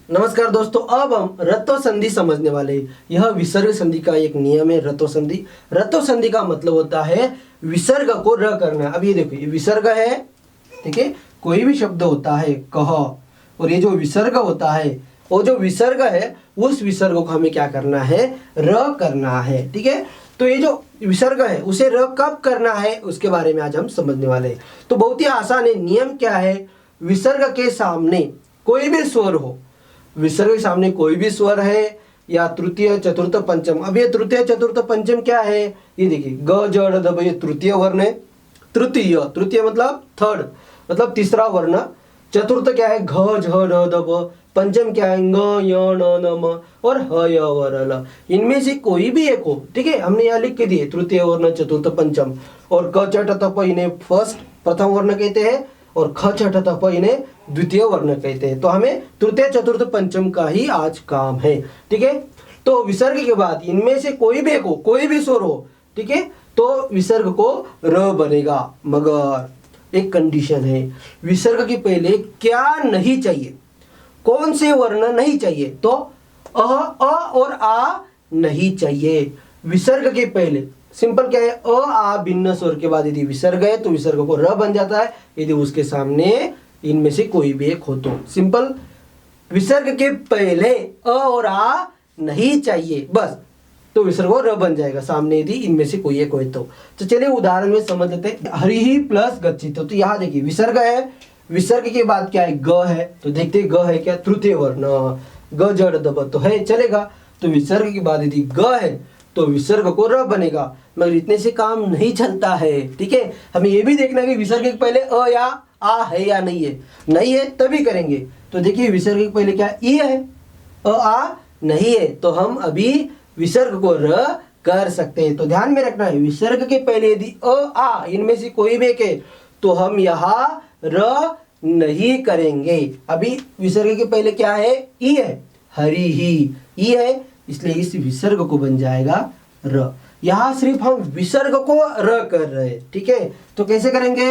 नमस्कार दोस्तों, अब हम रत्व संधि समझने वाले हैं। यह विसर्ग संधि का एक नियम है। रत्व संधि, रत्व संधि का मतलब होता है विसर्ग को र करना। अब ये देखो, ये विसर्ग है, ठीक है। कोई भी शब्द होता है कह, और ये जो विसर्ग होता है, वो जो विसर्ग है उस विसर्ग को हमें क्या करना है, र करना है, ठीक है। तो ये जो विसर्ग है उसे र कब करना है उसके बारे में आज हम समझने वाले हैं। तो बहुत ही आसान है। नियम क्या है, विसर्ग के सामने कोई भी स्वर हो, विसर्ग के सामने कोई भी स्वर है या तृतीय चतुर्थ पंचम। अब ये तृतीय चतुर्थ पंचम क्या है, ये देखिए ग ज ड़ द ब, ये तृतीय वर्ण है। तृतीय, तृतीय मतलब थर्ड, मतलब तीसरा वर्ण। चतुर्थ क्या है, घ झ ढ द ब। पंचम क्या है, ङ य न न म और ह य व र ल। इनमें से कोई भी एक हो, ठीक है। हमने यहाँ लिख के दिए तृतीय वर्ण, चतुर्थ पंचम। और क च ट त प इन्हें फर्स्ट प्रथम वर्ण कहते हैं, और ख छ ठ त प इन्हें द्वितीय वर्ण कहते हैं। तो हमें तृतीय चतुर्थ पंचम का ही आज काम है, ठीक है। तो विसर्ग के बाद इनमें से कोई भी एक हो, कोई भी स्वर हो, ठीक है, तो विसर्ग को र बनेगा। मगर एक कंडीशन है, विसर्ग के पहले क्या नहीं चाहिए, कौन से वर्ण नहीं चाहिए, तो अ और आ नहीं चाहिए विसर्ग के पहले। सिंपल क्या है, अ आ भिन्न स्वर के बाद यदि विसर्ग है तो विसर्ग को र बन जाता है, यदि उसके सामने इनमें से कोई भी एक हो तो। सिंपल, विसर्ग के पहले अ और आ नहीं चाहिए बस, तो विसर्ग को र बन जाएगा सामने यदि इनमें से कोई एक हो तो चलिए उदाहरण में समझ लेते हैं। हरि ही प्लस गच्छित, तो यहाँ देखिए विसर्ग है, विसर्ग के बाद क्या है, ग है, तो देखते हैं ग है क्या, तृतीय वर्ण, ग ज ड़ द ब तो है, चलेगा। तो विसर्ग के बाद यदि ग है तो विसर्ग को र बनेगा। मगर इतने से काम नहीं चलता है, ठीक है। हमें ये भी देखना है कि विसर्ग के पहले अ या आ है या नहीं है। नहीं है तभी करेंगे। तो देखिए विसर्ग के पहले क्या ई है, अ आ नहीं है, तो हम अभी विसर्ग को र कर सकते हैं। तो ध्यान में रखना है, विसर्ग के पहले यदि अ आ इनमें से कोई भी एक है तो हम यहाँ र नहीं करेंगे। अभी विसर्ग के पहले क्या है, ई है, हरि ही ई है, इसलिए इस विसर्ग को बन जाएगा र। यहां सिर्फ हम विसर्ग को र कर रहे हैं, ठीक है। तो कैसे करेंगे,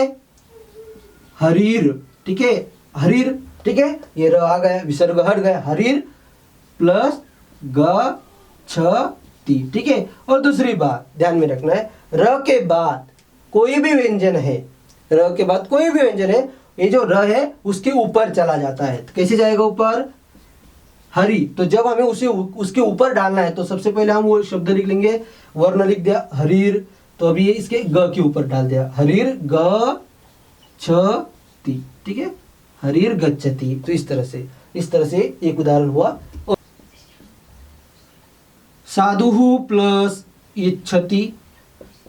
हरीर, ठीक है, हरीर, ठीक है, ये र आ गया, विसर्ग हट गया, हरीर प्लस ग छ ती, ठीक है। और दूसरी बात ध्यान में रखना है, र के बाद कोई भी व्यंजन है, र के बाद कोई भी व्यंजन है, ये जो र है उसके ऊपर चला जाता है। तो कैसे जाएगा ऊपर, हरि। तो जब हमें उसे उसके ऊपर डालना है तो सबसे पहले हम वो शब्द लिख लेंगे, वर्ण लिख दिया हरीर, तो अभी ये इसके ग के ऊपर डाल दिया, हरीर ग छ ती, ठीक है, हरीर गच्छति। तो इस तरह से एक उदाहरण हुआ। साधु प्लस इच्छति,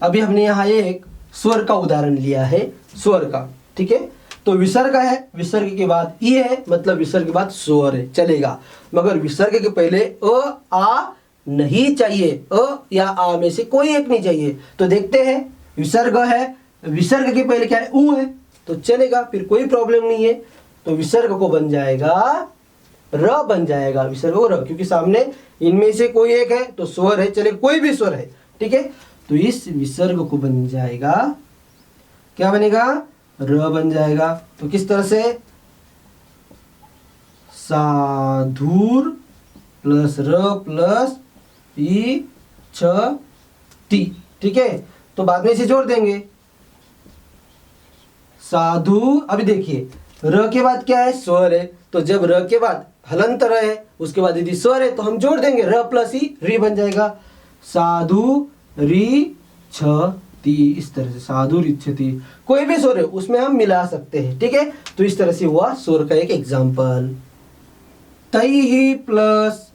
अभी हमने यहाँ एक स्वर का उदाहरण लिया है, स्वर का, ठीक है। तो विसर्ग है, विसर्ग के बाद ई है, मतलब विसर्ग के बाद स्वर है, चलेगा। मगर विसर्ग के पहले अ आ नहीं चाहिए, अ या आ में से कोई एक नहीं चाहिए। तो देखते हैं, विसर्ग है, विसर्ग के पहले क्या है, ऊ है, तो चलेगा, फिर कोई प्रॉब्लम नहीं है। तो विसर्ग को बन जाएगा र बन जाएगा, विसर्ग को र, क्योंकि सामने इनमें से कोई एक है तो स्वर है, चले कोई भी स्वर है, ठीक है। तो इस विसर्ग को बन जाएगा, क्या बनेगा, र बन जाएगा। तो किस तरह से, साधुर प्लस र प्लस ई छ ती, ठीक है। तो बाद में इसे जोड़ देंगे, साधु। अभी देखिए र के बाद क्या है, स्वर है, तो जब र के बाद हलंत र है, उसके बाद यदि स्वर है तो हम जोड़ देंगे, र प्लस ई री बन जाएगा, साधु री छ ती। इस तरह से साधु रिच्छति, कोई भी स्वर है उसमें हम मिला सकते हैं, ठीक है। तो इस तरह से हुआ स्वर का एक एग्जांपल। तैहि प्लस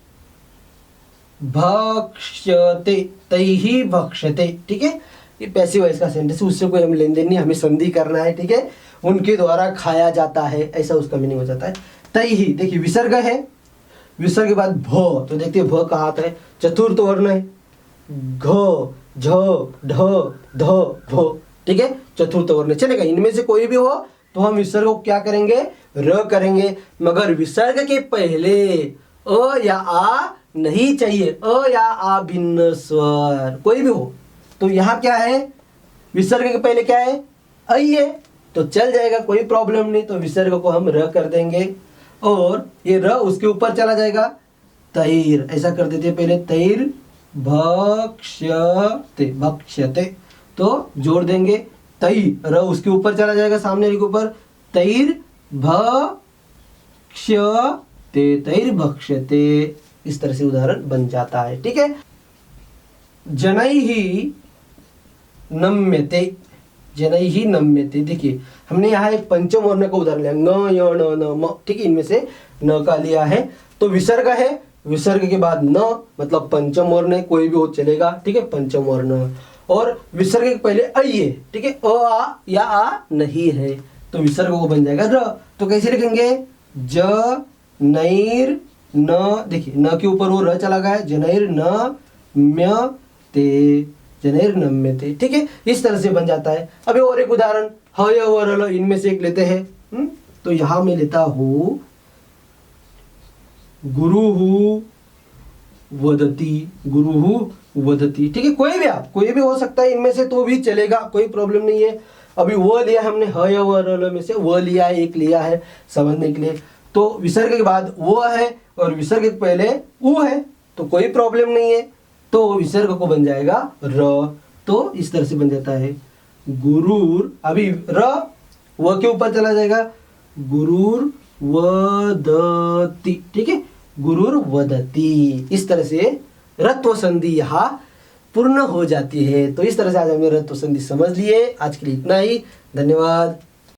भक्ष्यते, तैहि भक्ष्यते, ठीक है। ये पैसिव वॉइस का सेंटेंस, उससे कोई हम लेन देन नहीं, हमें संधि करना है, ठीक है। उनके द्वारा खाया जाता है, ऐसा उसका मीनिंग हो जाता है। तैहि, देखिए विसर्ग है, विसर्ग के बाद भ, तो देखिए भ कहाँ आता है, चतुर्थ वर्ण है, घ झ ढ ध भ, ठीक है, चतुर्थ वर्ण चलेगा। इनमें से कोई भी हो तो हम विसर्ग को क्या करेंगे, र करेंगे। मगर विसर्ग के पहले अ या आ नहीं चाहिए, अ या आ भिन्न स्वर कोई भी हो। तो यहाँ क्या है, विसर्ग के पहले क्या है, ऐ है, तो चल जाएगा, कोई प्रॉब्लम नहीं। तो विसर्ग को हम र कर देंगे। और ये र उसके ऊपर चला जाएगा, तैर, ऐसा कर देते हैं पहले, तैर भक्ष्यते, भक्ष्यते, तो जोड़ देंगे, तई, र उसके ऊपर चला जाएगा, सामने के ऊपर, तैर भक्ष्यते, तैर भक्ष्यते, इस तरह से उदाहरण बन जाता है। ठीक है। जनैः नम्यते, जनैः नम्यते, देखिए हमने यहाँ एक पंचम वर्ण का उदाहरण लिया, ङ य ण न म, ठीक है, इनमें से न का लिया है, तो विसर्ग है, विसर्ग के बाद न, मतलब पंचम वर्ण है, कोई भी हो चलेगा, ठीक है, पंचम वर्ण, और विसर्ग के पहले ऐ है, ठीक है, अ आ या आ नहीं है, तो विसर्ग को बन जाएगा र। तो कैसे लिखेंगे, ज नैर न, देखिए न के ऊपर वो र चला गया है, जनैर न म्य ते, जनैर नम्यते, ठीक है, इस तरह से बन जाता है। अभी और एक उदाहरण, ह य व र ल, इनमें से एक लेते हैं। तो यहां मैं लेता हूं गुरुहु वदति, गुरुहु वदति, ठीक है, कोई भी, आप कोई भी हो सकता है इनमें से, तो भी चलेगा, कोई प्रॉब्लम नहीं है। अभी वो लिया हमने, ह य व र ल में से वो लिया है, एक लिया है समझने के लिए, तो विसर्ग के बाद वो है और विसर्ग के पहले उ है, तो कोई प्रॉब्लम नहीं है, तो विसर्ग को बन जाएगा र। तो इस तरह से बन जाता है गुरुर, अभी र व के ऊपर चला जाएगा, गुरुर वदति, ठीक है, गुरुर वदति, इस तरह से रत्व संधि यहाँ पूर्ण हो जाती है। तो इस तरह से आज हमने रत्व संधि समझ लिए। आज के लिए इतना ही, धन्यवाद।